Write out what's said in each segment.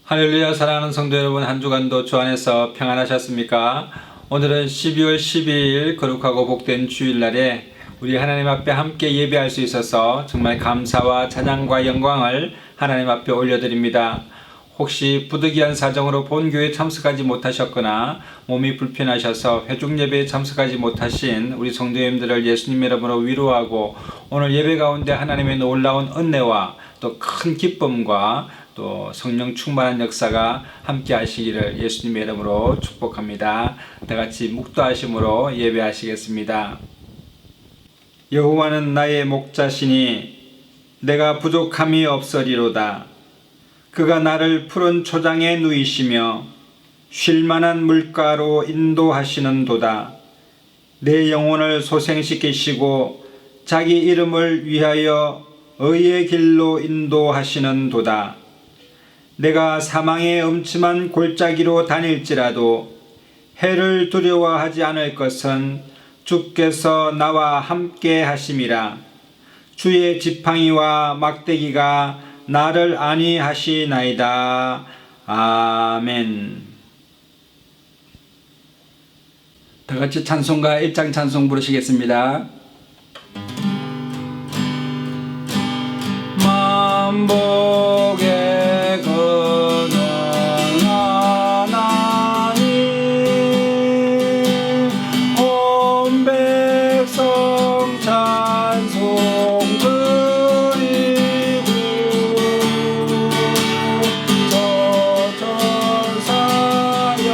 할렐루야. 사랑하는 성도 여러분, 한 주간도 주 안에서 평안하셨습니까? 오늘은 12월 12일 거룩하고 복된 주일날에 우리 하나님 앞에 함께 예배할 수 있어서 정말 감사와 찬양과 영광을 하나님 앞에 올려드립니다. 혹시 부득이한 사정으로 본교회에 참석하지 못하셨거나 몸이 불편하셔서 회중 예배에 참석하지 못하신 우리 성도님들을 예수님 이름으로 위로하고 오늘 예배 가운데 하나님의 놀라운 은혜와 또 큰 기쁨과 또 성령 충만한 역사가 함께 하시기를 예수님의 이름으로 축복합니다. 다같이 묵도하심으로 예배하시겠습니다. 여호와는 나의 목자시니 내가 부족함이 없으리로다. 그가 나를 푸른 초장에 누이시며 쉴만한 물가로 인도하시는도다. 내 영혼을 소생시키시고 자기 이름을 위하여 의의 길로 인도하시는도다. 내가 사망의 음침한 골짜기로 다닐지라도 해를 두려워하지 않을 것은 주께서 나와 함께 하심이라. 주의 지팡이와 막대기가 나를 안위하시나이다. 아멘. 다같이 찬송가 1장 찬송 부르시겠습니다. 만복의 근원 하나님 온 백성 찬송 드리고 저 천사여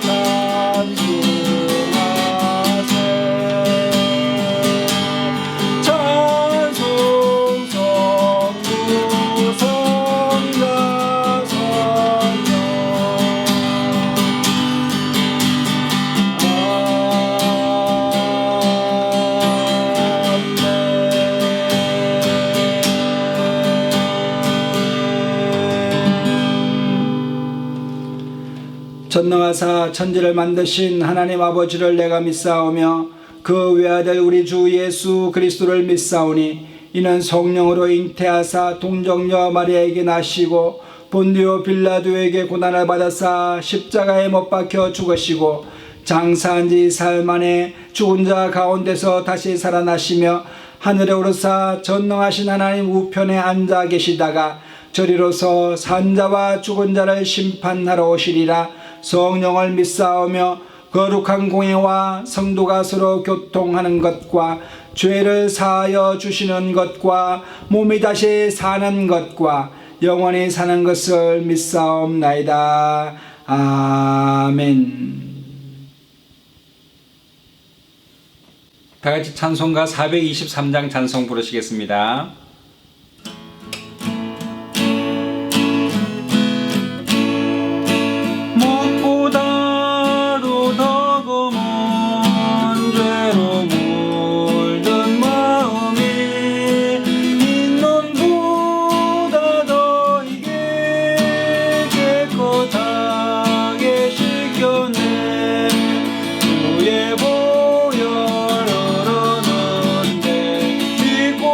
찬송하세. 찬송 성부 성자 성령 전능하사 천지를 만드신 하나님 아버지를 내가 믿사오며 그 외아들 우리 주 예수 그리스도를 믿사오니 이는 성령으로 잉태하사 동정녀 마리아에게 나시고 본디오 빌라도에게 고난을 받아사 십자가에 못 박혀 죽으시고 장사한 지 사흘 만에 죽은 자 가운데서 다시 살아나시며 하늘에 오르사 전능하신 하나님 우편에 앉아 계시다가 저리로서 산자와 죽은 자를 심판하러 오시리라. 성령을 믿사오며 거룩한 공예와 성도가 서로 교통하는 것과 죄를 사하여 주시는 것과 몸이 다시 사는 것과 영원히 사는 것을 믿사옵나이다. 아멘. 다같이 찬송가 423장 찬송 부르시겠습니다. 주의 보혈 흐르는데 믿고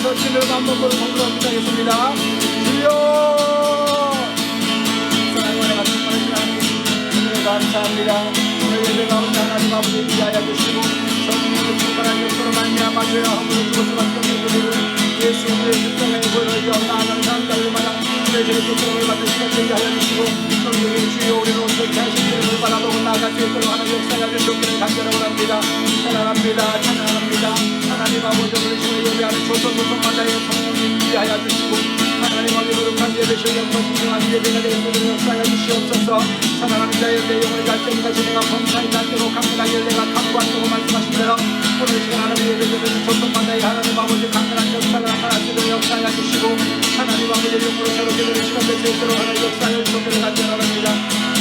위해서 진을 반복으로 성도합니다. 하겠습니다. 주여 사랑과 내가 충만하신 하나님 감사합니다. 오늘 예배 가운데 하나님 아버지 위하여 주시고 성령으로 충만한 역사로 말미암아 죄와 허물을 죽어서 받던 우리를 예수 그리스도의 십자가의 보혈을 위하여 나아가는 사람들마다 내 죄의 고통을 받는 시간 되게 하여 주시고 성령의 주여 우리를 온전케 하신 주님을 바라보고 나아갈 수 있도록 하나님 역사하여 주시기를 간절하고 합니다. 찬양합니다. 찬양합니다. 하나님 아버지 오늘 주의 예배하는 조선마다의 성령님 위하여 주시고 하나님 아버지 거룩한 예배 실력과 진정한 예배가 되는 것을 역사하여 주시옵소서. 사랑합니다. 내 영을 갈등까지 내가 범사에 갈대로 강건하게 내가 강구한다고 말씀하신 대로 오늘 시간 하나님 예배드리는 조선마다의 하나님 아버지 강건한 역사를 나타나시도록 역사하여 주시고 하나님 아버지 영으로 새롭게 되는 시간 될 수 있도록 하나님 역사하여 주시기를 간절합니다.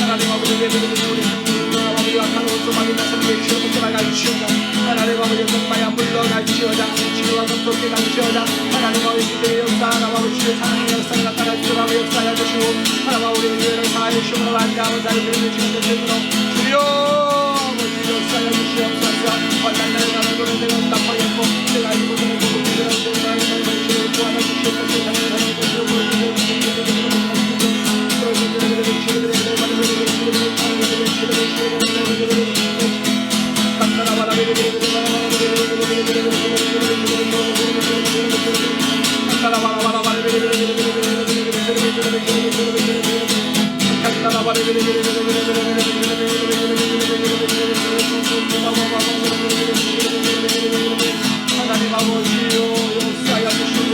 하나님 아버지 예배드리는 우리 성도님들 아버지와 하나님 소망이 나서게 주시옵소서. 나가주시오다. 하나님 아버지 정말 물러가주시오다. 치유와 감독게 가주시오다. 하나님 아버지 기대의 역사 하나님 아버지 주의 사랑의 역사를 나타나주시고 하나님 역사하여 주시고 하나님 아버지 우리의 사하여 주시고 안다고 잘 드리는 주시는 되도록 주여 아버지 역사하여 주시옵소서. 환난 날에 나는 것을 내가 응답하였고 내가 알고 보는 것을 내가 나의 삶을 주여 구하여 주시옵소서. 하나님 하나님 아버지요 역사하여 주시고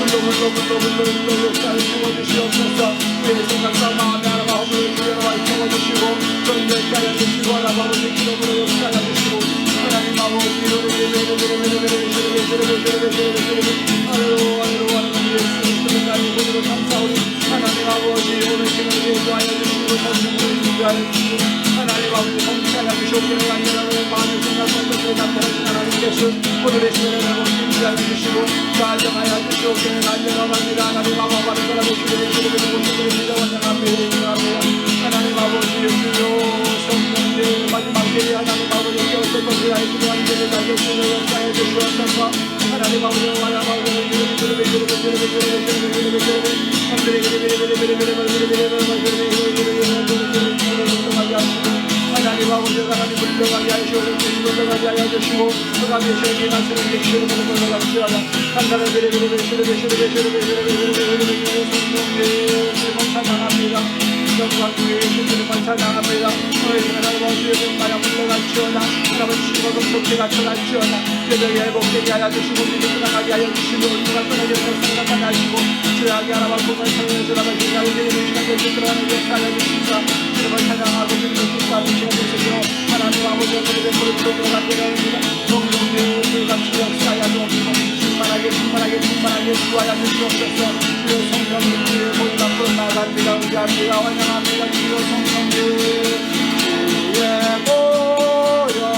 물로 역사를 주시옵소서. 우리의 생각과 마음의 하나님 아버지 주여 주시고 존재케 하여 주시고 하나님 아버지 기도로 역사하여 주시고 하나님 아버지로 하나님 아버지 오늘 시간에 구하여 주시고 성령으로 인도하여 주시고 하나님 아버지 성취하여 주시옵기를 간절하고 많은 생각과 뜻을 나타내신 하나님께서 오늘의 시간에 인도하여 주시고 가정하여 주시옵기를 간절합니다. 하나님 아버지 바른 사람의 주님의 주님의 모습을 믿어원장합니다. 하나님 아버지 주여 성령님 마지막 때에 하나님 아버지 어떤 것을 알기도 한 때를 다시 주여 역사해 주시옵소서. 하나님 아버지 하나님 아버지 하나님 아버지 하나님 물러가게 하시고 물러가게 하여 주시고 그가게 시험이 나서는 게 시험을 물러가시라다 한나라 찬양합니다. 영광주의 주님을 찬양합니다. 너희는 하나님 아버지의 마냥 물러가시오나 하나님 시험을 속게 갖춰가시오나 여정이 회복되게 하여 주시고 믿음을 나가게 하여 주시고 우리가 떠나게 해서 나타나시고 주야게 하나만 공을 성령을 주라가 주야게 되는 시간 될수 있도록 하나님 역사하여 주시사 주님을 찬양하고 주님을 기뻐하는 시간 되시도록 하나님 아버지의 우리의 무릎 꿇고 간절합니다. 성령님 같이 역사하여 주옵소서. 충만하게 구하여 주시옵소서. 주여 성령님 주의 모든 앞으로 나갑니다. 의지합니다. 환영합니다. 주여 성령님 주의 모여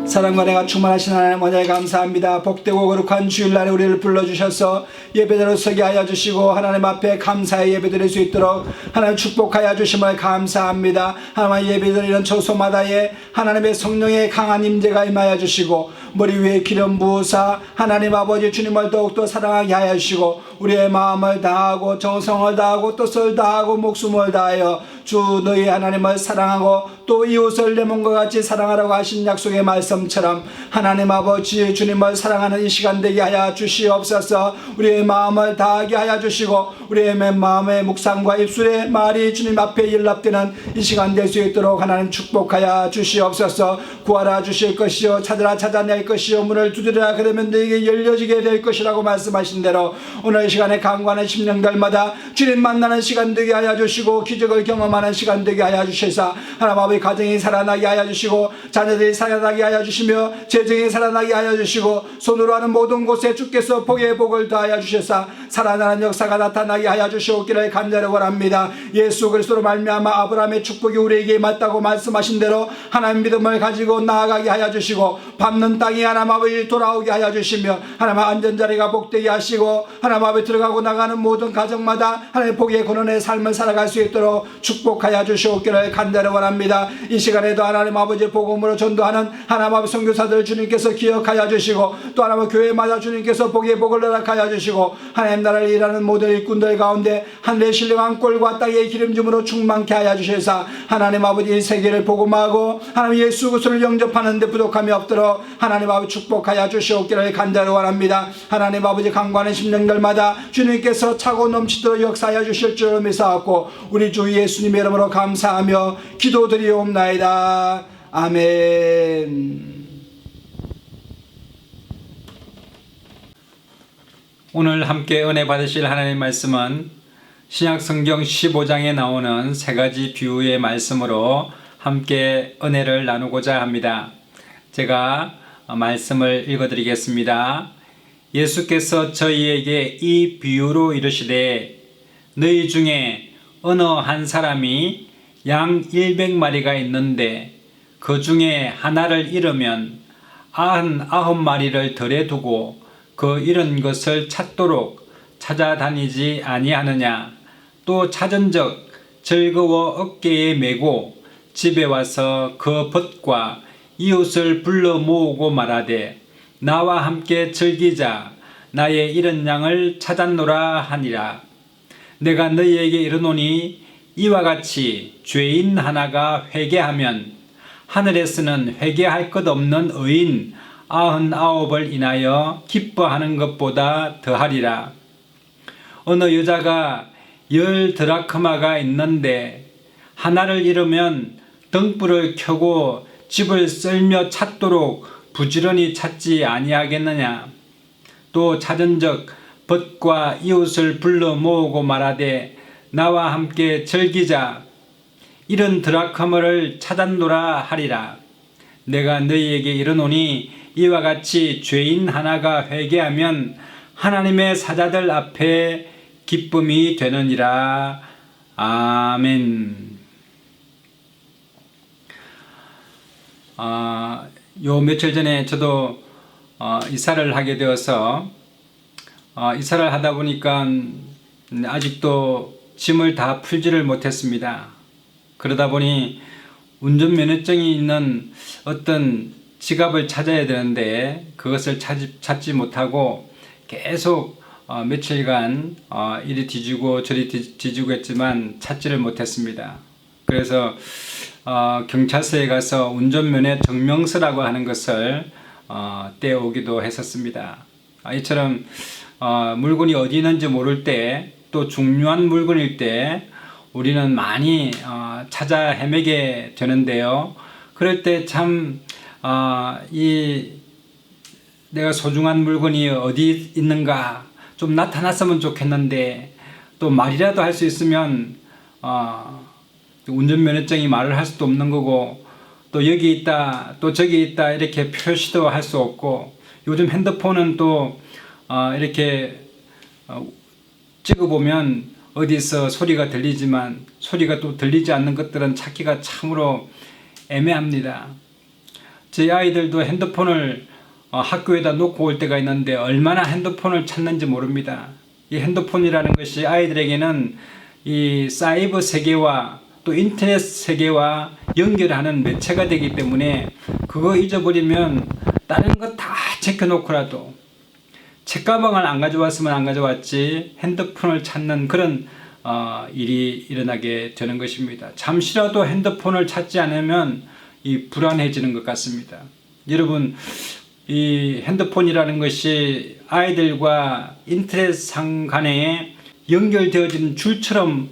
사랑과 내가 충만하신 하나님 원하에 감사합니다. 복되고 거룩한 주일날에 우리를 불러주셔서 예배대로 서게 하여 주시고 하나님 앞에 감사의 예배드릴 수 있도록 하나님 축복하여 주심을 감사합니다. 하나님 예배드리는 초소마다에 하나님의 성령의 강한 임재가 임하여 주시고 머리 위에 기름 부으사 하나님 아버지 주님을 더욱더 사랑하게 하여 주시고 우리의 마음을 다하고 정성을 다하고 뜻을 다하고 목숨을 다하여 주 너희 하나님을 사랑하고 또 이웃을 내 몸과 같이 사랑하라고 하신 약속의 말씀처럼 하나님 아버지 주님을 사랑하는 이 시간 되게 하여 주시옵소서. 우리의 마음을 다하게 하여 주시고 우리의 마음의 묵상과 입술의 말이 주님 앞에 일납되는 이 시간 될 수 있도록 하나님 축복하여 주시옵소서. 구하라 주실 것이요 찾으라 찾아낼 것이요 문을 두드리라 그러면 너에게 열려지게 될 것이라고 말씀하신 대로 오늘 이 시간에 강구하는 심령들마다 주님 만나는 시간 되게 하여 주시고 기적을 경험하는 시간 되게 하여 주셔서 하나님 아버지 가정이 살아나게 하여 주시고 자녀들이 살아나게 하여 주시며 재정이 살아나게 하여 주시고 손으로 하는 모든 곳에 주께서 복의 복을 더하여 주셔서 살아나는 역사가 나타나게 하여 주시옵기를 간절히 원합니다. 예수 그리스도로 말미암아 아브라함의 축복이 우리에게 임했다고 말씀하신 대로 하나님 믿음을 가지고 나아가게 하여 주시고 밟는 땅이 하나님 아버지 돌아오게 하여 주시며 하나님 안전자리가 복되게 하시고 하나님 아버지 들어가고 나가는 모든 가정마다 하나님 복의 근원의 삶을 살아갈 수 있도록 축복하여 주시옵기를 간절히 원합니다. 이 시간에도 하나님 아버지 복음으로 전도하는 하나님 아버지 선교사들 주님께서 기억하여 주시고 또 하나님 교회마다 주님께서 복의 복을 허락하여 주시고 하나님 나라를 일하는 모든 일꾼들 가운데 하늘의 신령한 꼴과 땅의 기름짐으로 충만케 하여 주셔서 하나님 아버지 이 세계를 복음하고 하나님 예수 그리스도를 영접하는 데 부족함이 없도록 하나님 아버지 축복하여 주시옵기를 간절히 원합니다. 하나님 아버지 강구하는 심령들마다 주님께서 차고 넘치도록 역사하여 주실 줄을 믿사옵고 우리 주 예수님의 이름으로 감사하며 기도드리옵나이다. 아멘. 오늘 함께 은혜 받으실 하나님 말씀은 신약성경 15장에 나오는 세 가지 비유의 말씀으로 함께 은혜를 나누고자 합니다. 제가 말씀을 읽어드리겠습니다. 예수께서 저희에게 이 비유로 이르시되 너희 중에 어느 한 사람이 양 100마리가 있는데 그 중에 하나를 잃으면 99마리를 덜에 두고 그 잃은 것을 찾도록 찾아다니지 아니하느냐. 또 찾은적 즐거워 어깨에 메고 집에 와서 그 벗과 이웃을 불러 모으고 말하되 나와 함께 즐기자. 나의 잃은 양을 찾았노라 하니라. 내가 너희에게 이르노니 이와 같이 죄인 하나가 회개하면 하늘에서는 회개할 것 없는 의인 99을 인하여 기뻐하는 것보다 더하리라. 어느 여자가 10 드라크마가 있는데 하나를 잃으면 등불을 켜고 집을 썰며 찾도록 부지런히 찾지 아니하겠느냐. 또 찾은적 벗과 이웃을 불러 모으고 말하되 나와 함께 즐기자. 이런 드라크마를 찾았노라 하리라. 내가 너희에게 이르노니 이와 같이 죄인 하나가 회개하면 하나님의 사자들 앞에 기쁨이 되느니라. 아멘. 요 며칠 전에 저도 이사를 하게 되어서 이사를 하다 보니까 아직도 짐을 다 풀지를 못했습니다. 그러다 보니 운전면허증이 있는 어떤 지갑을 찾아야 되는데 그것을 찾지 못하고 계속 며칠간 이리 뒤지고 저리 뒤지고 했지만 찾지를 못했습니다. 그래서 경찰서에 가서 운전면허 증명서라고 하는 것을 떼오기도 했었습니다. 이처럼 물건이 어디 있는지 모를 때 또 중요한 물건일 때 우리는 많이 찾아 헤매게 되는데요. 그럴 때 참 내가 소중한 물건이 어디 있는가 좀 나타났으면 좋겠는데 또 말이라도 할 수 있으면 운전면허증이 말을 할 수도 없는 거고 또 여기 있다 또 저기 있다 이렇게 표시도 할 수 없고 요즘 핸드폰은 또 이렇게 찍어보면 어디서 소리가 들리지만 소리가 또 들리지 않는 것들은 찾기가 참으로 애매합니다. 제 아이들도 핸드폰을 학교에다 놓고 올 때가 있는데 얼마나 핸드폰을 찾는지 모릅니다. 이 핸드폰이라는 것이 아이들에게는 이 사이버 세계와 또 인터넷 세계와 연결하는 매체가 되기 때문에 그거 잊어버리면 다른 거 다 제껴놓고라도 책가방을 안 가져왔으면 안 가져왔지 핸드폰을 찾는 그런 일이 일어나게 되는 것입니다. 잠시라도 핸드폰을 찾지 않으면 이 불안해지는 것 같습니다. 여러분, 이 핸드폰이라는 것이 아이들과 인터넷상 간에 연결되어진 줄처럼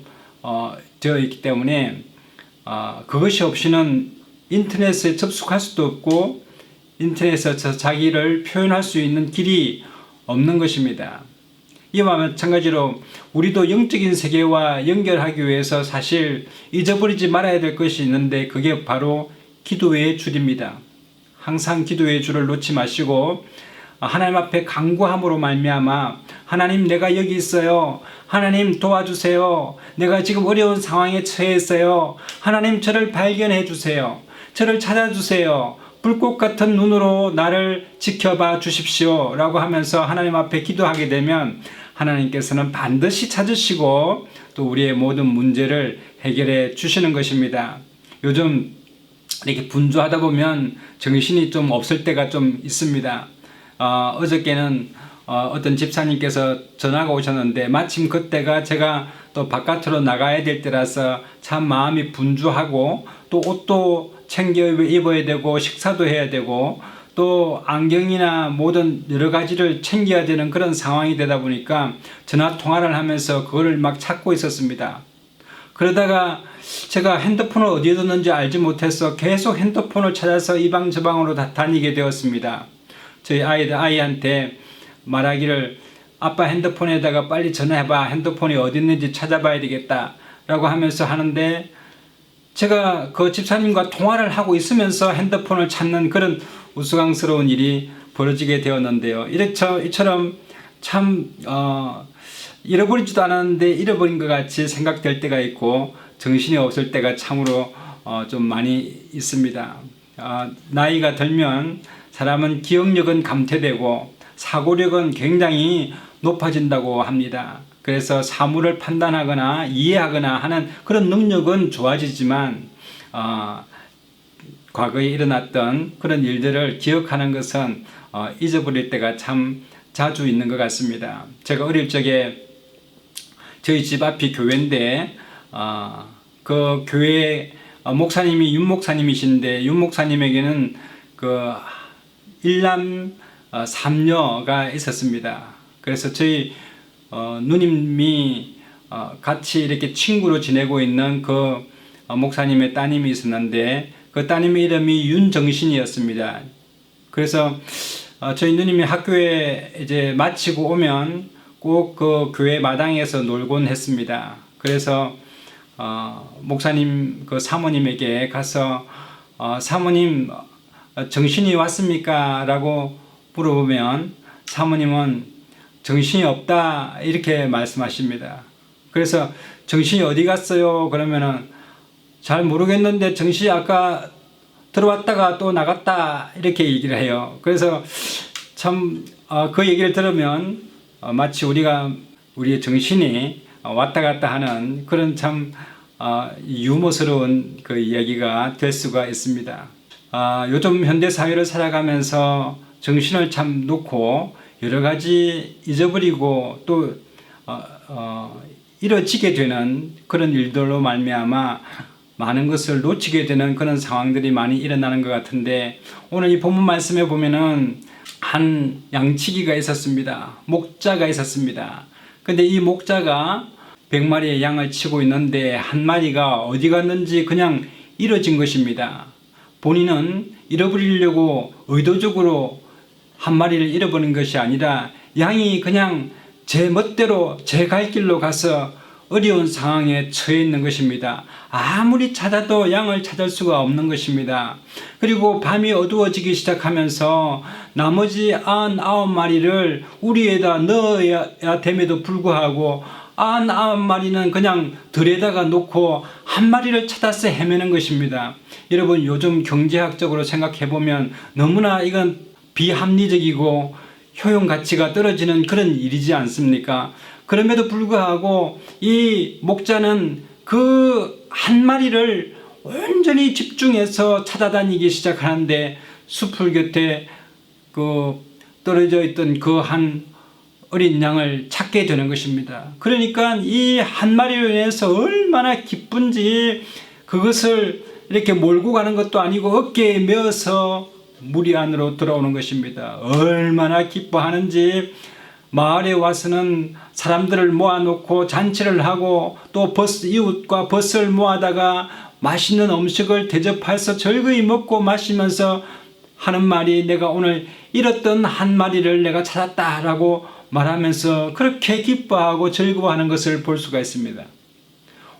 되어 있기 때문에 그것이 없이는 인터넷에 접속할 수도 없고 인터넷에서 자기를 표현할 수 있는 길이 없는 것입니다. 이와 마찬가지로 우리도 영적인 세계와 연결하기 위해서 사실 잊어버리지 말아야 될 것이 있는데 그게 바로 기도의 줄입니다. 항상 기도의 줄을 놓지 마시고 하나님 앞에 간구함으로 말미암아 하나님, 내가 여기 있어요. 하나님, 도와주세요. 내가 지금 어려운 상황에 처해 있어요. 하나님, 저를 발견해 주세요. 저를 찾아주세요. 불꽃 같은 눈으로 나를 지켜봐 주십시오 라고 하면서 하나님 앞에 기도하게 되면 하나님께서는 반드시 찾으시고 또 우리의 모든 문제를 해결해 주시는 것입니다. 요즘 이렇게 분주하다 보면 정신이 좀 없을 때가 좀 있습니다. 어저께는 어떤 집사님께서 전화가 오셨는데 마침 그때가 제가 또 바깥으로 나가야 될 때라서 참 마음이 분주하고 또 옷도 챙겨 입어야 되고 식사도 해야 되고 또 안경이나 모든 여러 가지를 챙겨야 되는 그런 상황이 되다 보니까 전화 통화를 하면서 그거를 막 찾고 있었습니다. 그러다가 제가 핸드폰을 어디에 뒀는지 알지 못해서 계속 핸드폰을 찾아서 이 방 저 방으로 다니게 되었습니다. 저희 아이한테 말하기를 아빠 핸드폰에다가 빨리 전화해봐. 핸드폰이 어디 있는지 찾아봐야 되겠다 라고 하면서 하는데 제가 그 집사님과 통화를 하고 있으면서 핸드폰을 찾는 그런 우스꽝스러운 일이 벌어지게 되었는데요. 이처럼 참 잃어버리지도 않았는데 잃어버린 것 같이 생각될 때가 있고 정신이 없을 때가 참으로 좀 많이 있습니다. 나이가 들면 사람은 기억력은 감퇴되고 사고력은 굉장히 높아진다고 합니다. 그래서 사물을 판단하거나 이해하거나 하는 그런 능력은 좋아지지만 과거에 일어났던 그런 일들을 기억하는 것은 잊어버릴 때가 참 자주 있는 것 같습니다. 제가 어릴 적에 저희 집 앞이 교회인데 그 교회 목사님이 윤 목사님이신데 윤 목사님에게는 그 일남 삼녀가 있었습니다. 그래서 저희 누님이 같이 이렇게 친구로 지내고 있는 그 목사님의 따님이 있었는데 그 따님의 이름이 윤정신이었습니다. 그래서 저희 누님이 학교에 이제 마치고 오면 꼭 그 교회 마당에서 놀곤 했습니다. 그래서 목사님 그 사모님에게 가서 사모님 정신이 왔습니까? 라고 물어보면 사모님은 정신이 없다 이렇게 말씀하십니다. 그래서 정신이 어디 갔어요? 그러면은 잘 모르겠는데 정신이 아까 들어왔다가 또 나갔다 이렇게 얘기를 해요. 그래서 참 그 얘기를 들으면 마치 우리의 정신이 왔다 갔다 하는 그런 참 유머스러운 그 이야기가 될 수가 있습니다. 요즘 현대 사회를 살아가면서 정신을 참 놓고 여러 가지 잊어버리고 또 이뤄지게 되는 그런 일들로 말미암아 많은 것을 놓치게 되는 그런 상황들이 많이 일어나는 것 같은데 오늘 이 본문 말씀에 보면은 한 양치기가 있었습니다. 목자가 있었습니다. 근데 이 목자가 100마리의 양을 치고 있는데 한 마리가 어디 갔는지 그냥 잃어진 것입니다. 본인은 잃어버리려고 의도적으로 한 마리를 잃어버린 것이 아니라 양이 그냥 제 멋대로 제 갈 길로 가서 어려운 상황에 처해 있는 것입니다. 아무리 찾아도 양을 찾을 수가 없는 것입니다. 그리고 밤이 어두워지기 시작하면서 나머지 99마리를 우리에다 넣어야 됨에도 불구하고 99마리는 그냥 들에다가 놓고 한 마리를 찾아서 헤매는 것입니다. 여러분, 요즘 경제학적으로 생각해보면 너무나 이건 비합리적이고 효용 가치가 떨어지는 그런 일이지 않습니까? 그럼에도 불구하고 이 목자는 그 한 마리를 온전히 집중해서 찾아다니기 시작하는데 숲을 곁에 그 떨어져 있던 그 한 어린 양을 찾게 되는 것입니다. 그러니까 이 한 마리로 인해서 얼마나 기쁜지 그것을 이렇게 몰고 가는 것도 아니고 어깨에 메어서 무리 안으로 들어오는 것입니다. 얼마나 기뻐하는지 마을에 와서는 사람들을 모아놓고 잔치를 하고 또 이웃과 벗을 모아다가 맛있는 음식을 대접해서 즐거이 먹고 마시면서 하는 말이 내가 오늘 잃었던 한 마리를 내가 찾았다라고 말하면서 그렇게 기뻐하고 즐거워하는 것을 볼 수가 있습니다.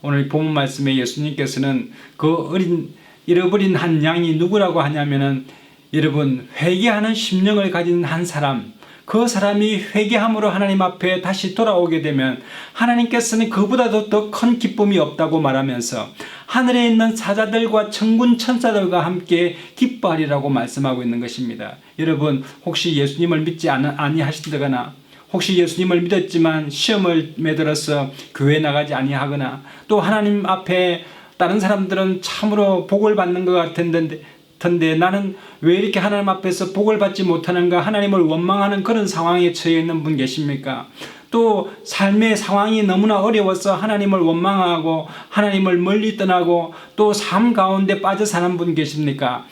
오늘 본문 말씀에 예수님께서는 그 잃어버린 한 양이 누구라고 하냐면은 여러분 회개하는 심령을 가진 한 사람, 그 사람이 회개함으로 하나님 앞에 다시 돌아오게 되면 하나님께서는 그보다도 더 큰 기쁨이 없다고 말하면서 하늘에 있는 사자들과 천군 천사들과 함께 기뻐하리라고 말씀하고 있는 것입니다. 여러분 혹시 예수님을 믿지 아니하시거나 혹시 예수님을 믿었지만 시험을 매들어서 교회 나가지 아니하거나 또 하나님 앞에 다른 사람들은 참으로 복을 받는 것 같은데 나는 왜 이렇게 하나님 앞에서 복을 받지 못하는가 하나님을 원망하는 그런 상황에 처해 있는 분 계십니까? 또 삶의 상황이 너무나 어려워서 하나님을 원망하고 하나님을 멀리 떠나고 또 삶 가운데 빠져 사는 분 계십니까?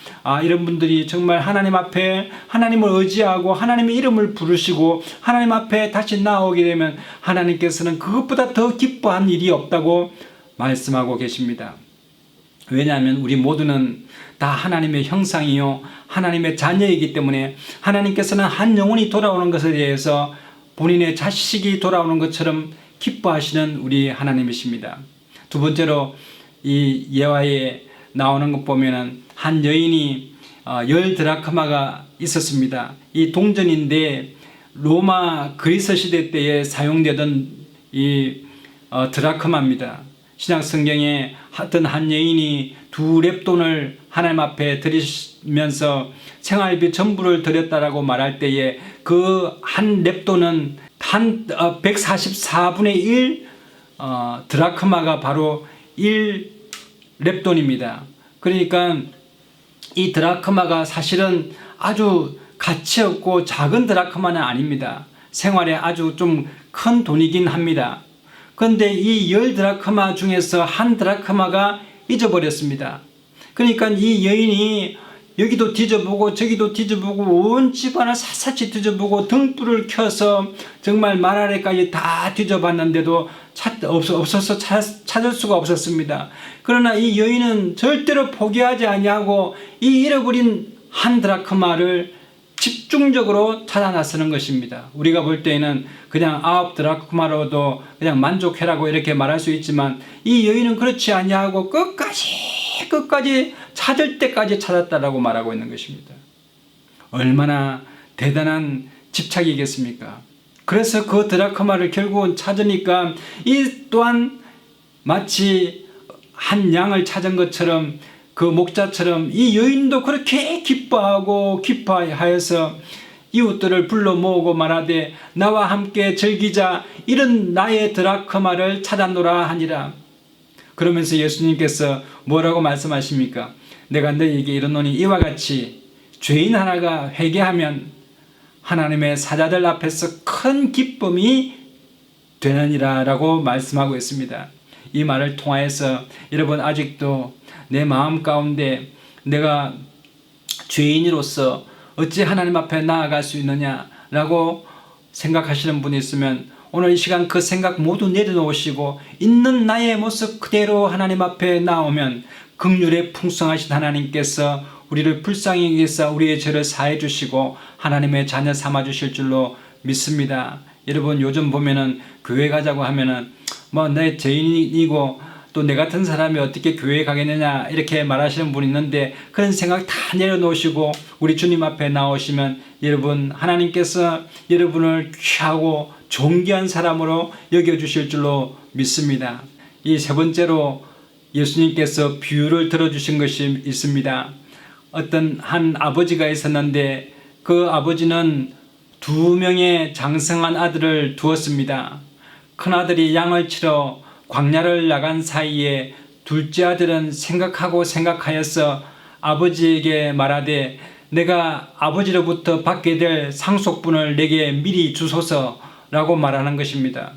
이런 분들이 정말 하나님 앞에 하나님을 의지하고 하나님의 이름을 부르시고 하나님 앞에 다시 나오게 되면 하나님께서는 그것보다 더 기뻐한 일이 없다고 말씀하고 계십니다. 왜냐하면 우리 모두는 다 하나님의 형상이요 하나님의 자녀이기 때문에 하나님께서는 한 영혼이 돌아오는 것에 대해서 본인의 자식이 돌아오는 것처럼 기뻐하시는 우리 하나님이십니다. 두 번째로 이 예화에 나오는 것 보면은 한 여인이 10드라크마가 있었습니다. 이 동전인데 로마 그리스 시대 때에 사용되던 이 드라크마입니다. 신약 성경에 어떤 한 여인이 2렙돈을 하나님 앞에 드리면서 생활비 전부를 드렸다라고 말할 때에 그 한 렙돈은 한 144분의 1 드라크마가 바로 1렙돈입니다. 그러니까 이 드라크마가 사실은 아주 가치 없고 작은 드라크마는 아닙니다. 생활에 아주 좀 큰 돈이긴 합니다. 그런데 이 10드라크마 중에서 한 드라크마가 잊어버렸습니다. 그러니까 이 여인이 여기도 뒤져보고 저기도 뒤져보고 온 집안을 샅샅이 뒤져보고 등불을 켜서 정말 말 아래까지 다 뒤져봤는데도 없어서 찾을 수가 없었습니다. 그러나 이 여인은 절대로 포기하지 아니하고 이 잃어버린 한 드라크마를 집중적으로 찾아 나서는 것입니다. 우리가 볼 때에는 그냥 9드라크마로도 그냥 만족해라고 이렇게 말할 수 있지만 이 여인은 그렇지 아니하고 끝까지 찾을 때까지 찾았다라고 말하고 있는 것입니다. 얼마나 대단한 집착이겠습니까? 그래서 그 드라크마를 결국은 찾으니까 이 또한 마치 한 양을 찾은 것처럼 그 목자처럼 이 여인도 그렇게 기뻐하여서 이웃들을 불러 모으고 말하되 나와 함께 즐기자 이런 나의 드라크마를 찾았노라 하니라. 그러면서 예수님께서 뭐라고 말씀하십니까? 내가 너희에게 이르노니 이와 같이 죄인 하나가 회개하면 하나님의 사자들 앞에서 큰 기쁨이 되느니라 라고 말씀하고 있습니다. 이 말을 통하여서 여러분 아직도 내 마음 가운데 내가 죄인으로서 어찌 하나님 앞에 나아갈 수 있느냐라고 생각하시는 분이 있으면 오늘 이 시간 그 생각 모두 내려놓으시고 있는 나의 모습 그대로 하나님 앞에 나오면 긍휼에 풍성하신 하나님께서 우리를 불쌍히 여기사 우리의 죄를 사해 주시고 하나님의 자녀 삼아 주실 줄로 믿습니다. 여러분 요즘 보면은 교회 가자고 하면은 뭐 내 죄인이고 또 내 같은 사람이 어떻게 교회에 가겠느냐 이렇게 말하시는 분이 있는데 그런 생각 다 내려놓으시고 우리 주님 앞에 나오시면 여러분 하나님께서 여러분을 귀하고 존귀한 사람으로 여겨주실 줄로 믿습니다. 이 세 번째로 예수님께서 비유를 들어주신 것이 있습니다. 어떤 한 아버지가 있었는데 그 아버지는 2명의 장성한 아들을 두었습니다. 큰아들이 양을 치러 광야를 나간 사이에 둘째 아들은 생각하여서 아버지에게 말하되 내가 아버지로부터 받게 될 상속분을 내게 미리 주소서 라고 말하는 것입니다.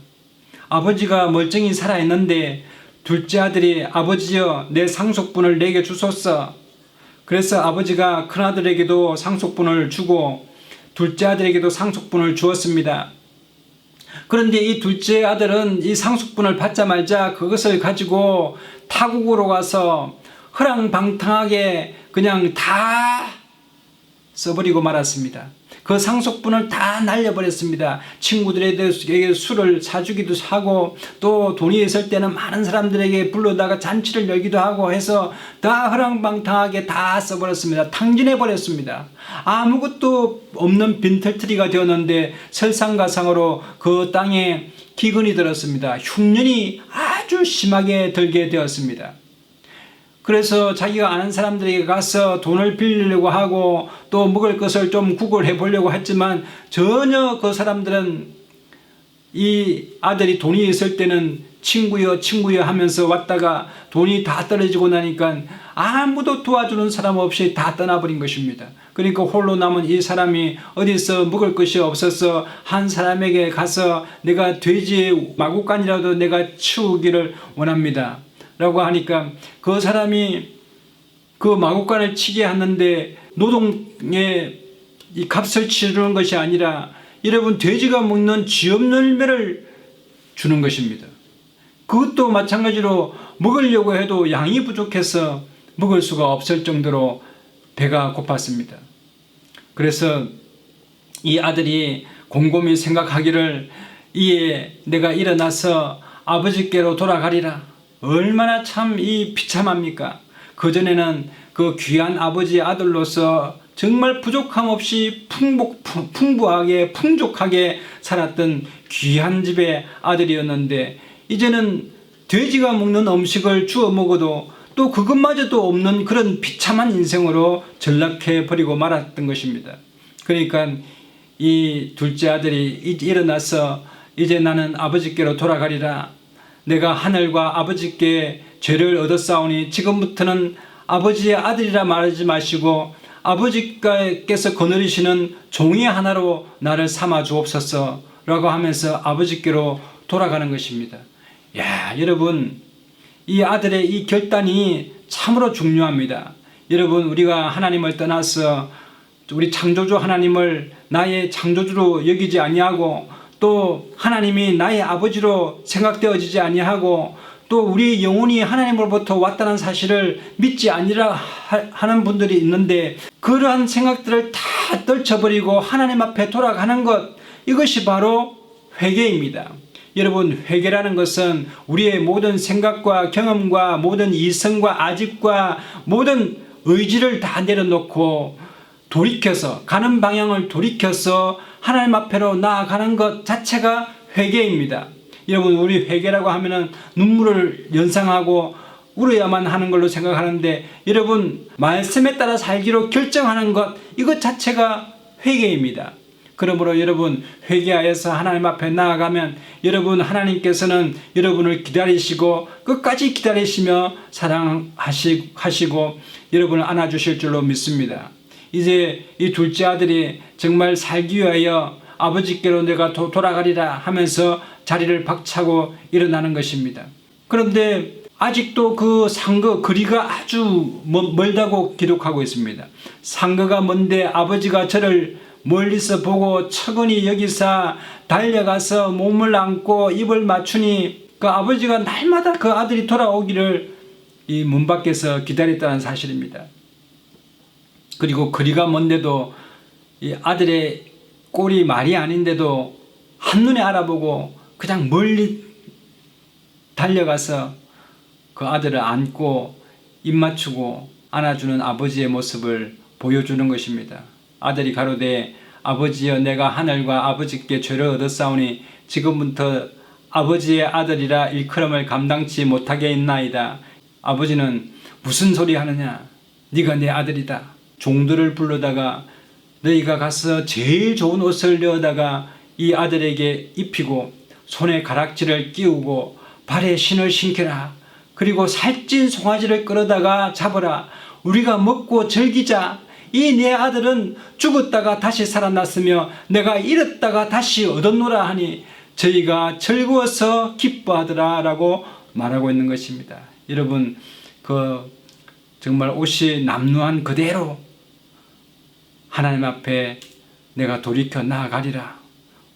아버지가 멀쩡히 살아있는데 둘째 아들이 아버지여 내 상속분을 내게 주소서. 그래서 아버지가 큰아들에게도 상속분을 주고 둘째 아들에게도 상속분을 주었습니다. 그런데 이 둘째 아들은 이 상속분을 받자마자 그것을 가지고 타국으로 가서 허랑방탕하게 그냥 다 써버리고 말았습니다. 그 상속분을 다 날려버렸습니다. 친구들에게 술을 사주기도 하고 또 돈이 있을 때는 많은 사람들에게 불러다가 잔치를 열기도 하고 해서 다 허랑방탕하게 다 써버렸습니다. 탕진해버렸습니다. 아무것도 없는 빈털터리가 되었는데 설상가상으로 그 땅에 기근이 들었습니다. 흉년이 아주 심하게 들게 되었습니다. 그래서 자기가 아는 사람들에게 가서 돈을 빌리려고 하고 또 먹을 것을 좀 구걸해 보려고 했지만 전혀 그 사람들은 이 아들이 돈이 있을 때는 친구여 친구여 하면서 왔다가 돈이 다 떨어지고 나니까 아무도 도와주는 사람 없이 다 떠나버린 것입니다. 그러니까 홀로 남은 이 사람이 어디서 먹을 것이 없어서 한 사람에게 가서 내가 돼지의 마구간이라도 내가 치우기를 원합니다 라고 하니까 그 사람이 그 마구간을 치게 하는데 노동의 이 값을 치르는 것이 아니라 여러분 돼지가 먹는 쥐염열매를 주는 것입니다. 그것도 마찬가지로 먹으려고 해도 양이 부족해서 먹을 수가 없을 정도로 배가 고팠습니다. 그래서 이 아들이 곰곰이 생각하기를 이에 내가 일어나서 아버지께로 돌아가리라. 얼마나 참 이 비참합니까? 그전에는 그 귀한 아버지의 아들로서 정말 부족함 없이 풍부하게 풍족하게 살았던 귀한 집의 아들이었는데 이제는 돼지가 먹는 음식을 주워 먹어도 또 그것마저도 없는 그런 비참한 인생으로 전락해 버리고 말았던 것입니다. 그러니까 이 둘째 아들이 일어나서 이제 나는 아버지께로 돌아가리라. 내가 하늘과 아버지께 죄를 얻었사오니 지금부터는 아버지의 아들이라 말하지 마시고 아버지께서 거느리시는 종이 하나로 나를 삼아 주옵소서 라고 하면서 아버지께로 돌아가는 것입니다. 야, 여러분 이 아들의 이 결단이 참으로 중요합니다. 여러분 우리가 하나님을 떠나서 우리 창조주 하나님을 나의 창조주로 여기지 아니하고 또 하나님이 나의 아버지로 생각되어지지 아니하고 또 우리 영혼이 하나님으로부터 왔다는 사실을 믿지 아니라 하는 분들이 있는데 그러한 생각들을 다 떨쳐버리고 하나님 앞에 돌아가는 것, 이것이 바로 회개입니다. 여러분 회개라는 것은 우리의 모든 생각과 경험과 모든 이성과 아집과 모든 의지를 다 내려놓고 돌이켜서 가는 방향을 돌이켜서 하나님 앞에로 나아가는 것 자체가 회개입니다. 여러분 우리 회개라고 하면은 눈물을 연상하고 울어야만 하는 걸로 생각하는데 여러분 말씀에 따라 살기로 결정하는 것, 이것 자체가 회개입니다. 그러므로 여러분 회개하여서 하나님 앞에 나아가면 여러분 하나님께서는 여러분을 기다리시고 끝까지 기다리시며 사랑하시고 여러분을 안아주실 줄로 믿습니다. 이제 이 둘째 아들이 정말 살기 위하여 아버지께로 내가 돌아가리라 하면서 자리를 박차고 일어나는 것입니다. 그런데 아직도 그 상거 거리가 아주 멀다고 기록하고 있습니다. 상거가 먼데 아버지가 저를 멀리서 보고 척은히 여기서 달려가서 몸을 안고 입을 맞추니 그 아버지가 날마다 그 아들이 돌아오기를 이 문 밖에서 기다렸다는 사실입니다. 그리고 거리가 먼데도 이 아들의 꼴이 말이 아닌데도 한눈에 알아보고 그냥 멀리 달려가서 그 아들을 안고 입 맞추고 안아주는 아버지의 모습을 보여주는 것입니다. 아들이 가로되 아버지여 내가 하늘과 아버지께 죄를 얻었사오니 지금부터 아버지의 아들이라 일컬음을 감당치 못하게 있나이다. 아버지는 무슨 소리 하느냐? 네가 내 아들이다. 종들을 불러다가 너희가 가서 제일 좋은 옷을 내어다가 이 아들에게 입히고 손에 가락지를 끼우고 발에 신을 신겨라. 그리고 살찐 송아지를 끌어다가 잡아라. 우리가 먹고 즐기자. 이 내 아들은 죽었다가 다시 살아났으며 내가 잃었다가 다시 얻었노라 하니 저희가 즐거워서 기뻐하더라 라고 말하고 있는 것입니다. 여러분, 정말 옷이 남루한 그대로 하나님 앞에 내가 돌이켜 나아가리라.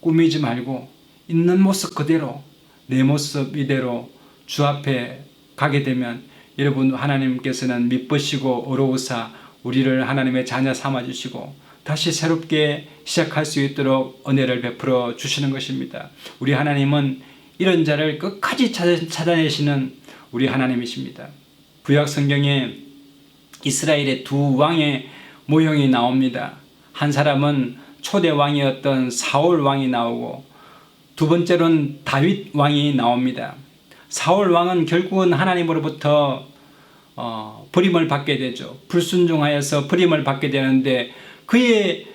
꾸미지 말고 있는 모습 그대로, 내 모습 이대로 주 앞에 가게 되면 여러분, 하나님께서는 미쁘시고 어로우사 우리를 하나님의 자녀 삼아주시고 다시 새롭게 시작할 수 있도록 은혜를 베풀어 주시는 것입니다. 우리 하나님은 이런 자를 끝까지 찾아내시는 우리 하나님이십니다. 구약 성경에 이스라엘의 두 왕의 모형이 나옵니다. 한 사람은 초대 왕이었던 사울 왕이 나오고 두 번째로는 다윗 왕이 나옵니다. 사울 왕은 결국은 하나님으로부터 버림을 받게 되죠. 불순종하여서 버림을 받게 되는데 그의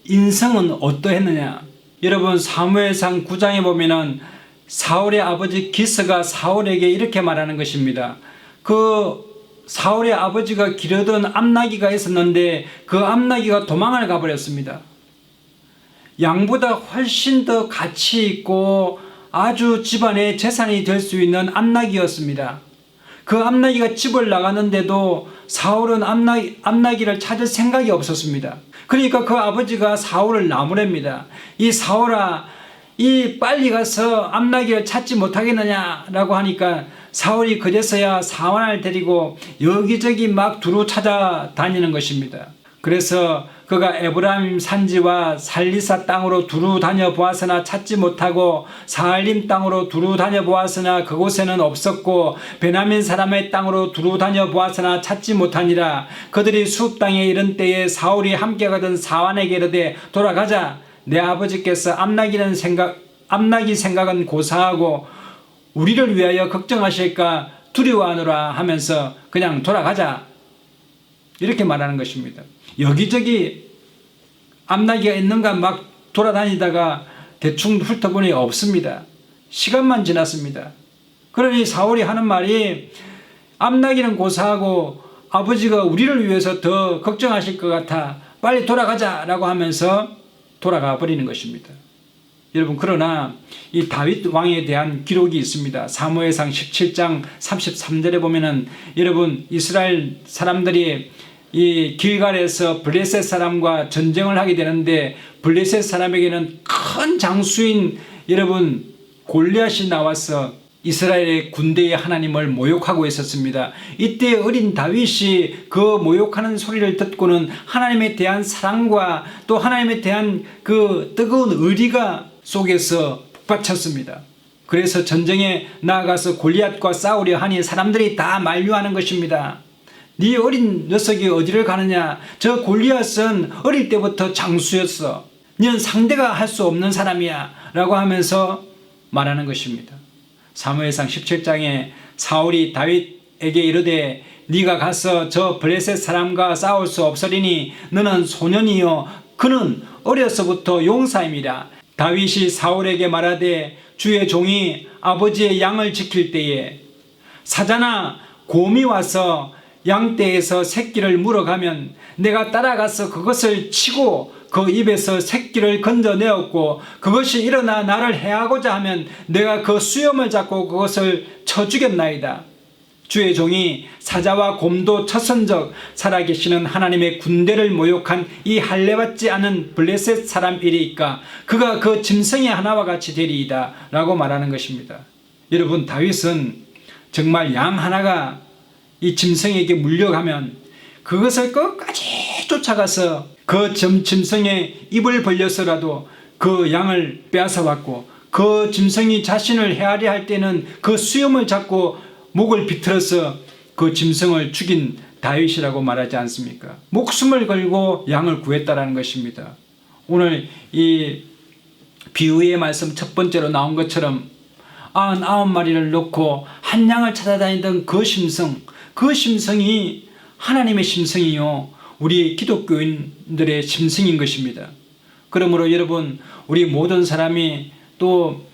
인성은 어떠했느냐? 여러분, 사무엘상 9장에 보면은 사울의 아버지 기스가 사울에게 이렇게 말하는 것입니다. 그 사울의 아버지가 기르던 암나귀가 있었는데 그 암나귀가 도망을 가버렸습니다. 양보다 훨씬 더 가치 있고 아주 집안의 재산이 될 수 있는 암나귀였습니다. 그 암나귀가 집을 나갔는데도 사울은 암나귀를 찾을 생각이 없었습니다. 그러니까 그 아버지가 사울을 나무랍니다. 이 사울아, 이 빨리 가서 암나귀를 찾지 못하겠느냐라고 하니까 사울이 그제서야 사환을 데리고 여기저기 막 두루 찾아다니는 것입니다. 그래서 그가 에브라임 산지와 살리사 땅으로 두루 다녀보았으나 찾지 못하고 사알림 땅으로 두루 다녀보았으나 그곳에는 없었고 베냐민 사람의 땅으로 두루 다녀보았으나 찾지 못하니라. 그들이 숲 땅에 이른 때에 사울이 함께 가던 사환에게 이르되 돌아가자. 내 아버지께서 암나귀 생각은 고사하고 우리를 위하여 걱정하실까 두려워하노라 하면서 그냥 돌아가자. 이렇게 말하는 것입니다. 여기저기 암나귀가 있는가 막 돌아다니다가 대충 훑어보니 없습니다. 시간만 지났습니다. 그러니 사울이 하는 말이 암나귀는 고사하고 아버지가 우리를 위해서 더 걱정하실 것 같아 빨리 돌아가자라고 하면서 돌아가 버리는 것입니다. 여러분, 그러나 이 다윗 왕에 대한 기록이 있습니다. 사무엘상 17장 33절에 보면은 여러분, 이스라엘 사람들이 이 길갈에서 블레셋 사람과 전쟁을 하게 되는데 블레셋 사람에게는 큰 장수인 여러분 골리앗이 나와서 이스라엘의 군대의 하나님을 모욕하고 있었습니다. 이때 어린 다윗이 그 모욕하는 소리를 듣고는 하나님에 대한 사랑과 또 하나님에 대한 그 뜨거운 의리가 속에서 북받쳤습니다. 그래서 전쟁에 나아가서 골리앗과 싸우려 하니 사람들이 다 만류하는 것입니다. 네 어린 녀석이 어디를 가느냐? 저 골리앗은 어릴 때부터 장수였어. 너는 상대가 할 수 없는 사람이야 라고 하면서 말하는 것입니다. 사무엘상 17장에 사울이 다윗에게 이르되 네가 가서 저 블레셋 사람과 싸울 수 없으리니 너는 소년이요 그는 어려서부터 용사임이라. 다윗이 사울에게 말하되 주의 종이 아버지의 양을 지킬 때에 사자나 곰이 와서 양떼에서 새끼를 물어가면 내가 따라가서 그것을 치고 그 입에서 새끼를 건져내었고 그것이 일어나 나를 해하고자 하면 내가 그 수염을 잡고 그것을 쳐 죽였나이다. 주의 종이 사자와 곰도 쳤은적 살아계시는 하나님의 군대를 모욕한 이 할례받지 않은 블레셋 사람이리이까 그가 그 짐승의 하나와 같이 되리이다 라고 말하는 것입니다. 여러분, 다윗은 정말 양 하나가 이 짐승에게 물려가면 그것을 끝까지 쫓아가서 그 짐승의 입을 벌려서라도 그 양을 빼앗아왔고 그 짐승이 자신을 헤아려 할 때는 그 수염을 잡고 목을 비틀어서 그 짐승을 죽인 다윗이라고 말하지 않습니까? 목숨을 걸고 양을 구했다라는 것입니다. 오늘 이 비유의 말씀 첫 번째로 나온 것처럼 99마리를 놓고 한 양을 찾아다니던 그 심성이 하나님의 심성이요 우리 기독교인들의 심성인 것입니다. 그러므로 여러분, 우리 모든 사람이 또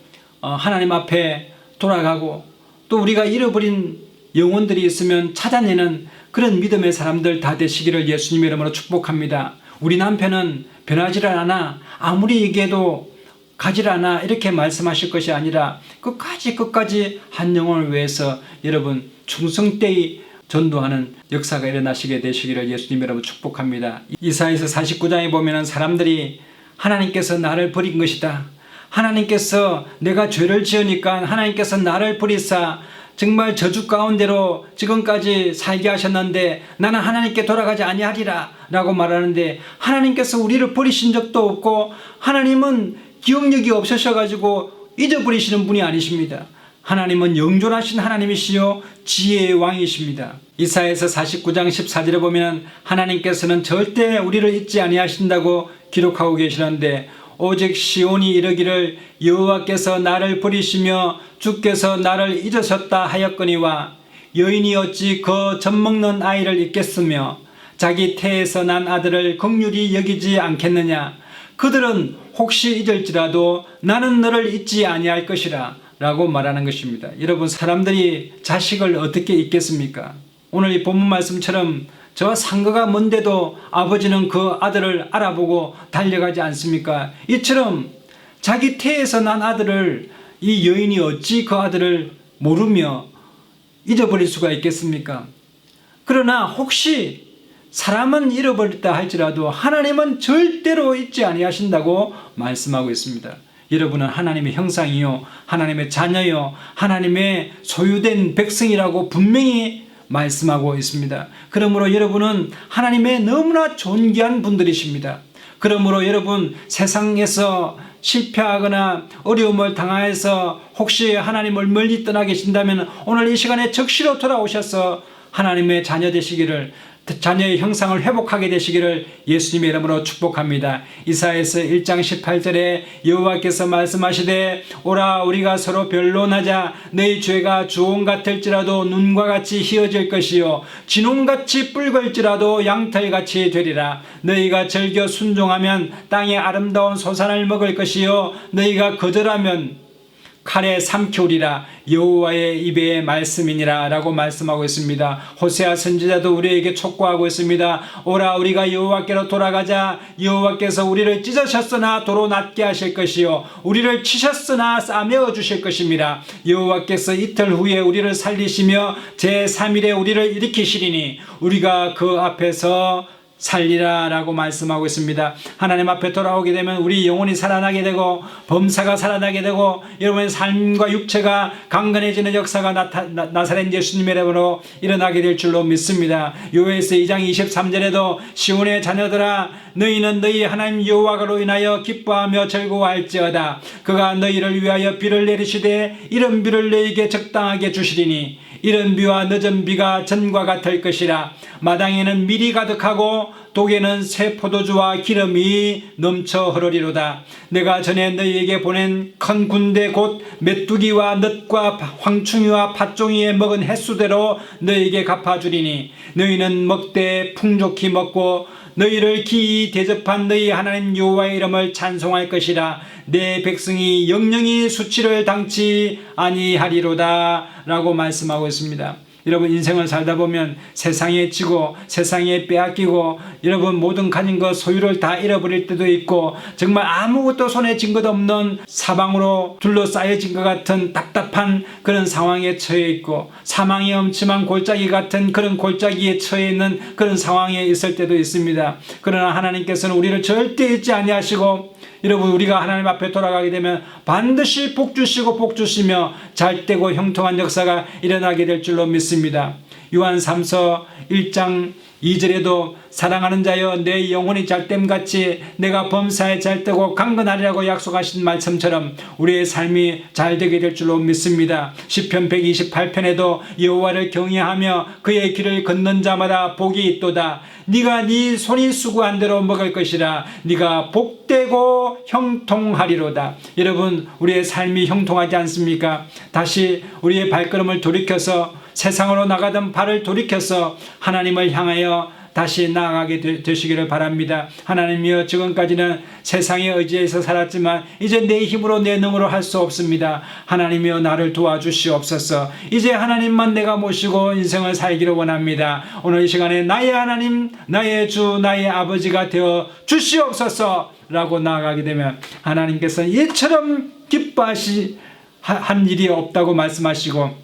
하나님 앞에 돌아가고 또 우리가 잃어버린 영혼들이 있으면 찾아내는 그런 믿음의 사람들 다 되시기를 예수님의 이름으로 축복합니다. 우리 남편은 변하지를 않아, 아무리 얘기해도 가지를 않아, 이렇게 말씀하실 것이 아니라 끝까지 한 영혼을 위해서 여러분 충성되이 전도하는 역사가 일어나시게 되시기를 예수님의 이름으로 축복합니다. 이사야서 49장에 보면 사람들이 하나님께서 나를 버린 것이다, 하나님께서 내가 죄를 지으니까 하나님께서 나를 버리사 정말 저주 가운데로 지금까지 살게 하셨는데 나는 하나님께 돌아가지 아니하리라 라고 말하는데, 하나님께서 우리를 버리신 적도 없고 하나님은 기억력이 없으셔가지고 잊어버리시는 분이 아니십니다. 하나님은 영존하신 하나님이시요 지혜의 왕이십니다. 이사야서 49장 14절에 보면 하나님께서는 절대 우리를 잊지 아니하신다고 기록하고 계시는데, 오직 시온이 이르기를 여호와께서 나를 버리시며 주께서 나를 잊으셨다 하였거니와 여인이 어찌 그 젖먹는 아이를 잊겠으며 자기 태에서 난 아들을 긍휼히 여기지 않겠느냐. 그들은 혹시 잊을지라도 나는 너를 잊지 아니할 것이라 라고 말하는 것입니다. 여러분, 사람들이 자식을 어떻게 잊겠습니까? 오늘 이 본문 말씀처럼 저 상거가 먼데도 아버지는 그 아들을 알아보고 달려가지 않습니까? 이처럼 자기 태에서 난 아들을 이 여인이 어찌 그 아들을 모르며 잊어버릴 수가 있겠습니까? 그러나 혹시 사람은 잃어버렸다 할지라도 하나님은 절대로 잊지 아니하신다고 말씀하고 있습니다. 여러분은 하나님의 형상이요, 하나님의 자녀요, 하나님의 소유된 백성이라고 분명히 말씀하고 있습니다. 그러므로 여러분은 하나님의 너무나 존귀한 분들이십니다. 그러므로 여러분, 세상에서 실패하거나 어려움을 당하여서 혹시 하나님을 멀리 떠나 계신다면 오늘 이 시간에 적시로 돌아오셔서 하나님의 자녀 되시기를, 자녀의 형상을 회복하게 되시기를 예수님의 이름으로 축복합니다. 이사야서 1장 18절에 여호와께서 말씀하시되 오라 우리가 서로 변론하자. 너희 죄가 주홍 같을지라도 눈과 같이 희어질 것이요 진홍같이 붉을지라도 양털같이 되리라. 너희가 즐겨 순종하면 땅의 아름다운 소산을 먹을 것이요 너희가 거절하면 칼에 삼키우리라. 여호와의 입의 말씀이니라 라고 말씀하고 있습니다. 호세아 선지자도 우리에게 촉구하고 있습니다. 오라 우리가 여호와께로 돌아가자. 여호와께서 우리를 찢으셨으나 도로 낫게 하실 것이요 우리를 치셨으나 싸매어 주실 것입니다. 여호와께서 이틀 후에 우리를 살리시며 제3일에 우리를 일으키시리니 우리가 그 앞에서 살리라 라고 말씀하고 있습니다. 하나님 앞에 돌아오게 되면 우리 영혼이 살아나게 되고 범사가 살아나게 되고 여러분의 삶과 육체가 강건해지는 역사가 나사렛 예수님의 이름으로 일어나게 될 줄로 믿습니다. 요엘서 2장 23절에도 시온의 자녀들아 너희는 너희 하나님 여호와로 인하여 기뻐하며 즐거워할지어다. 그가 너희를 위하여 비를 내리시되 이런 비를 너희에게 적당하게 주시리니 이른 비와 늦은 비가 전과 같을 것이라. 마당에는 밀이 가득하고 독에는 새 포도주와 기름이 넘쳐 흐르리로다. 내가 전에 너희에게 보낸 큰 군대 곧 메뚜기와 넛과 황충이와 팥종이에 먹은 횟수대로 너희에게 갚아주리니 너희는 먹되 풍족히 먹고 너희를 기이 대접한 너희 하나님 여호와의 이름을 찬송할 것이라. 내 백성이 영영이 수치를 당치 아니하리로다 라고 말씀하고 있습니다. 여러분, 인생을 살다 보면 세상에 지고 세상에 빼앗기고 여러분 모든 가진 것 소유를 다 잃어버릴 때도 있고 정말 아무것도 손에 쥔 것 없는 사방으로 둘러싸여진 것 같은 답답한 그런 상황에 처해 있고 사망의 엄침한 골짜기 같은 그런 골짜기에 처해 있는 그런 상황에 있을 때도 있습니다. 그러나 하나님께서는 우리를 절대 잊지 아니하시고 여러분, 우리가 하나님 앞에 돌아가게 되면 반드시 복 주시고 복 주시며 잘되고 형통한 역사가 일어나게 될 줄로 믿습니다. 요한 3서 1장 2절에도 사랑하는 자여 내 영혼이 잘됨같이 내가 범사에 잘되고 강건하리라고 약속하신 말씀처럼 우리의 삶이 잘되게 될 줄로 믿습니다. 시편 128편에도 여호와를 경외하며 그의 길을 걷는 자마다 복이 있도다. 네가 네 손이 수고한 대로 먹을 것이라. 네가 복되고 형통하리로다. 여러분, 우리의 삶이 형통하지 않습니까? 다시 우리의 발걸음을 돌이켜서 세상으로 나가던 발을 돌이켜서 하나님을 향하여 다시 나아가게 되시기를 바랍니다. 하나님이여, 지금까지는 세상의 의지에서 살았지만 이제 내 힘으로 내 능으로 할 수 없습니다. 하나님이여, 나를 도와주시옵소서. 이제 하나님만 내가 모시고 인생을 살기를 원합니다. 오늘 이 시간에 나의 하나님, 나의 주, 나의 아버지가 되어 주시옵소서 라고 나아가게 되면 하나님께서는 이처럼 기뻐한 일이 없다고 말씀하시고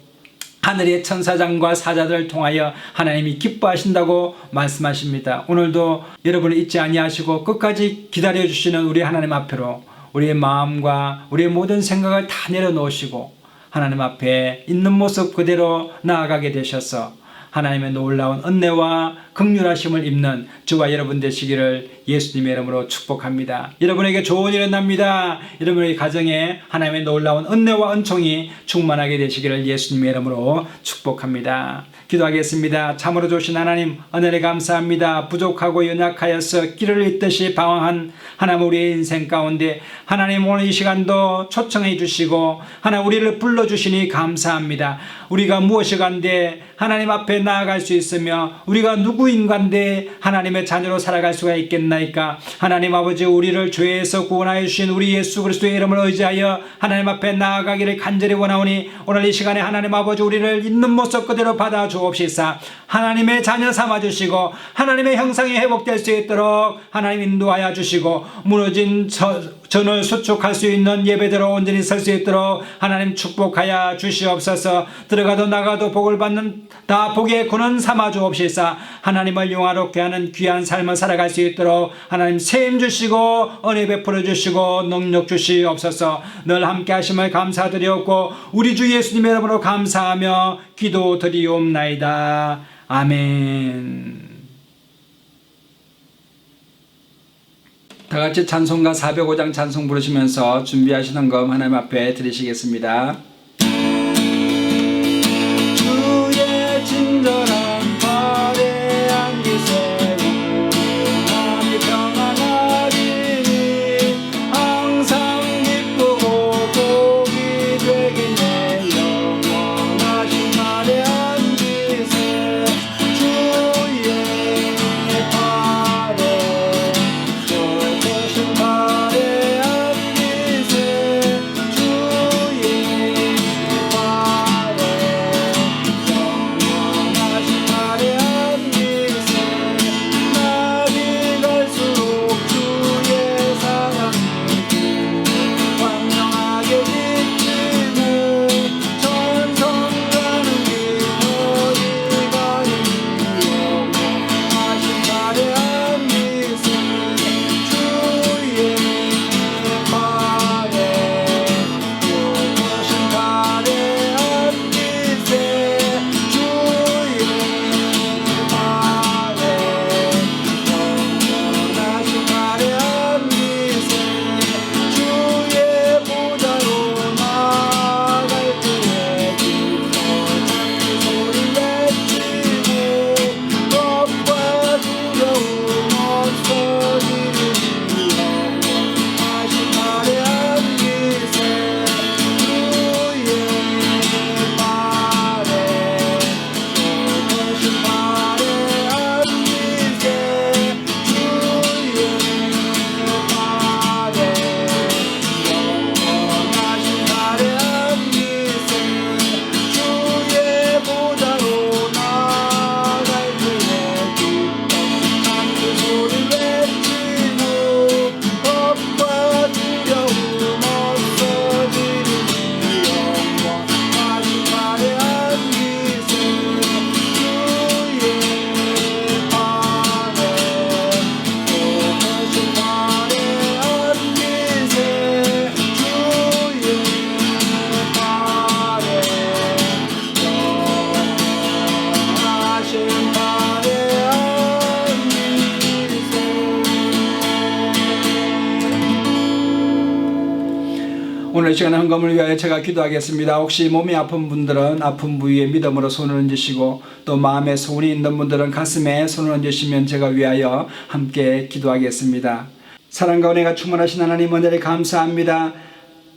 하늘의 천사장과 사자들을 통하여 하나님이 기뻐하신다고 말씀하십니다. 오늘도 여러분을 잊지 아니하시고 끝까지 기다려주시는 우리 하나님 앞으로 우리의 마음과 우리의 모든 생각을 다 내려놓으시고 하나님 앞에 있는 모습 그대로 나아가게 되셔서 하나님의 놀라운 은혜와 긍휼하심을 입는 저와 여러분 되시기를 예수님의 이름으로 축복합니다. 여러분에게 좋은 일이 납니다. 여러분의 가정에 하나님의 놀라운 은혜와 은총이 충만하게 되시기를 예수님의 이름으로 축복합니다. 기도하겠습니다. 참으로 좋으신 하나님, 은혜를 감사합니다. 부족하고 연약하여서 길을 잃듯이 방황한 하나님, 우리의 인생 가운데 하나님, 오늘 이 시간도 초청해 주시고 하나님, 우리를 불러주시니 감사합니다. 우리가 무엇이간데 하나님 앞에 나아갈 수 있으며 우리가 누구인간데 하나님의 자녀로 살아갈 수가 있겠나이까. 하나님 아버지, 우리를 죄에서 구원하여 주신 우리 예수 그리스도의 이름을 의지하여 하나님 앞에 나아가기를 간절히 원하오니 오늘 이 시간에 하나님 아버지, 우리를 있는 모습 그대로 받아 주옵시사 하나님의 자녀 삼아 주시고 하나님의 형상이 회복될 수 있도록 하나님 인도하여 주시고 무너진 전을 수축할 수 있는 예배대로 온전히 설 수 있도록 하나님 축복하여 주시옵소서. 들어가도 나가도 복을 받는 다 복의 근원 삼아 주옵시사 하나님을 영화롭게 하는 귀한 삶을 살아갈 수 있도록 하나님 세임 주시고 은혜 베풀어 주시고 능력 주시옵소서. 늘 함께 하심을 감사드리옵고 우리 주 예수님의 이름으로 감사하며 기도드리옵나이다. 아멘. 다 같이 찬송가 405장 찬송 부르시면서 준비하신 헌금 하나님 앞에 드리시겠습니다. 주의 친절한 발에 안기 세우고 마음이 평안하리니 항상 기쁘고 복이 되겠네. 영원하신 날에 안기세 주의 발에 주신 발에 안기세 주의 발에 영원하신 날에 안기세 날이 갈수록 주의 사랑이 광명하게 비치고 천성가는 기뻐이 가리니 영원하신 날에 안기세 주의 발에 주신 발에 안기세 주의 발에 영원하신 발에 안기세 주의 보좌로 나아갈 때에 기뻐 찬미 소리 외치고 겁과 두려움 없어지리니 영원하신 발에 안기세 주의 발에 주신 발에 안기세 주의 발에 영원하신 발에 안기세 주의 보좌로 나아갈 때에 기뻐 찬미 소리 외치고 겁과 두려움 없어지리니 영원하신 발에 안기세 주의 발에 주신 발에 안기세 주의 발에 영원하신 발에 안기세. 오늘 시간에 헌금을 위하여 제가 기도하겠습니다. 혹시 몸이 아픈 분들은 아픈 부위에 믿음으로 손을 얹으시고 또 마음에 소원이 있는 분들은 가슴에 손을 얹으시면 제가 위하여 함께 기도하겠습니다. 사랑과 은혜가 충만하신 하나님, 은혜를 감사합니다.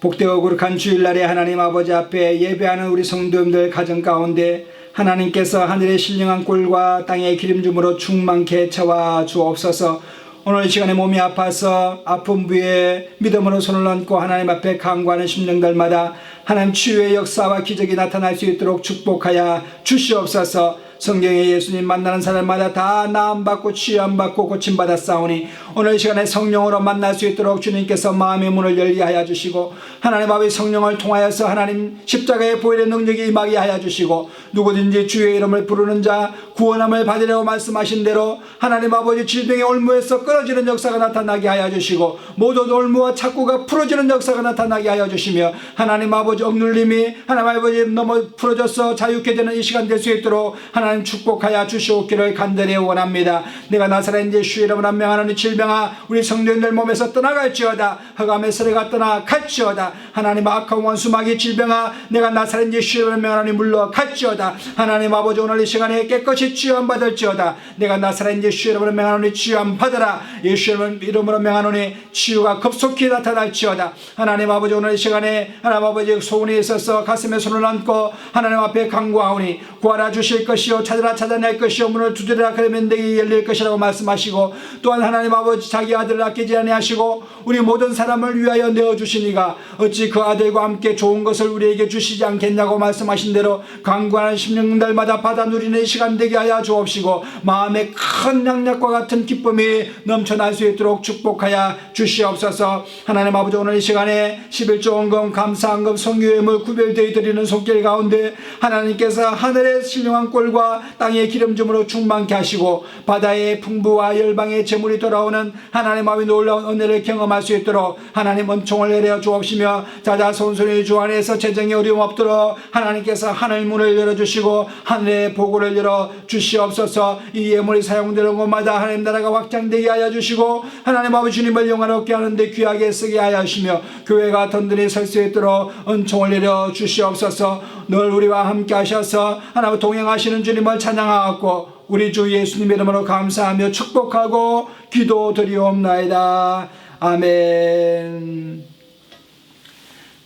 복되고 거룩한 주일날에 하나님 아버지 앞에 예배하는 우리 성도님들 가정 가운데 하나님께서 하늘의 신령한 꿀과 땅의 기름줌으로 충만케 채워 주옵소서. 오늘 이 시간에 몸이 아파서 아픈 부위에 믿음으로 손을 얹고 하나님 앞에 간구하는 심령들마다 하나님 치유의 역사와 기적이 나타날 수 있도록 축복하여 주시옵소서. 성경에 예수님 만나는 사람마다 다 나음받고 치유함받고 고침받았사오니 오늘 이 시간에 성령으로 만날 수 있도록 주님께서 마음의 문을 열게 하여 주시고 하나님 아버지 성령을 통하여서 하나님 십자가의 보혈의 능력이 임하게 하여 주시고 누구든지 주의 이름을 부르는 자 구원함을 받으려고 말씀하신 대로 하나님 아버지 질병의 올무에서 끊어지는 역사가 나타나게 하여 주시고 모든 올무와 착고가 풀어지는 역사가 나타나게 하여 주시며 하나님 아버지 억눌림이 하나님 아버지 넘어 풀어져서 자유케 되는 이 시간 될 수 있도록 하나님 축복하여 주시옵기를 간절히 원합니다. 내가 나사렛 예수 이름으로 명하는 이 질병아 우리 성도인들 몸에서 떠나갈지어다. 흑암의 세례가 떠나갈지어다. 하나님 악한 원수마귀 질병아 내가 나사렛 예수 이름으로 명하는 물러갈지어다. 하나님 아버지 오늘 이 시간에 깨끗이 치유함 받을지어다. 내가 나사렛 예수 이름으로 명하노니 치유함 받으라. 예수 이름으로 명하노니 치유가 급속히 나타날지어다. 하나님 아버지 오늘 이 시간에 하나님 아버지 소원이 있어서 가슴에 손을 얹고 하나님 앞에 간구하오니 구하라 주실 것이요 찾으라 찾아낼 것이요 문을 두드리라 그러면 내게 열릴 것이라고 말씀하시고 또한 하나님 아버지 자기 아들을 아끼지 아니하시고 우리 모든 사람을 위하여 내어주시니가 어찌 그 아들과 함께 좋은 것을 우리에게 주시지 않겠냐고 말씀하신 대로 간구하는 심령들마다 받아 누리는 이 시간 되게 하여 주옵시고 마음에 큰 양약과 같은 기쁨이 넘쳐날 수 있도록 축복하여 주시옵소서. 하나님 아버지 오늘 이 시간에 11조 원금 감사한금 성교예물 구별되어 드리는 손길 가운데 하나님께서 하늘의 신령한 꼴과 땅의 기름줌으로 충만케 하시고 바다의 풍부와 열방의 재물이 돌아오는 하나님 아버지 놀라운 은혜를 경험할 수 있도록 하나님 은총을 내려 주옵시며 자자손손이 주 안에서 재정이 어려움 없도록 하나님께서 하늘 문을 열어주시고 하늘의 보고를 열어 주시옵소서. 이 예물이 사용되는 곳마다 하나님 나라가 확장되게 하여 주시고 하나님 아버지 주님을 영화롭게 하는데 귀하게 쓰게 하여 주시며 교회가 든든히 설 수 있도록 은총을 내려 주시옵소서. 늘 우리와 함께 하셔서 하나님 동행하시는 주님을 찬양하고 우리 주 예수님 이름으로 감사하며 축복하고 기도드리옵나이다. 아멘.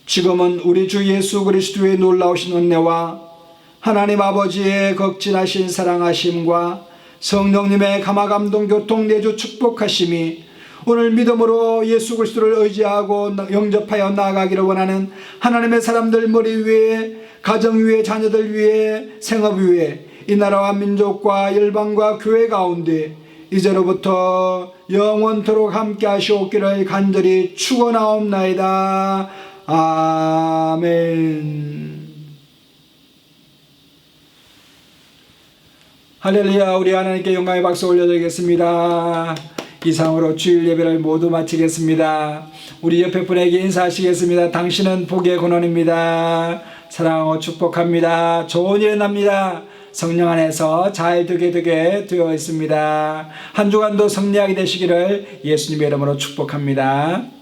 지금은 우리 주 예수 그리스도의 놀라우신 은혜와 하나님 아버지의 극진하신 사랑하심과 성령님의 감화감동 교통 내주 축복하심이 오늘 믿음으로 예수 그리스도를 의지하고 영접하여 나아가기를 원하는 하나님의 사람들 머리 위에 가정 위에 자녀들 위에 생업 위에 이 나라와 민족과 열방과 교회 가운데 이제로부터 영원토록 함께 하시옵기를 간절히 축원하옵나이다. 아멘. 할렐루야. 우리 하나님께 영광의 박수 올려드리겠습니다. 이상으로 주일 예배를 모두 마치겠습니다. 우리 옆에 분에게 인사하시겠습니다. 당신은 복의 근원입니다. 사랑하고 축복합니다. 좋은 일 납니다. 성령 안에서 잘 되게 되어 있습니다. 한 주간도 승리하게 되시기를 예수님의 이름으로 축복합니다.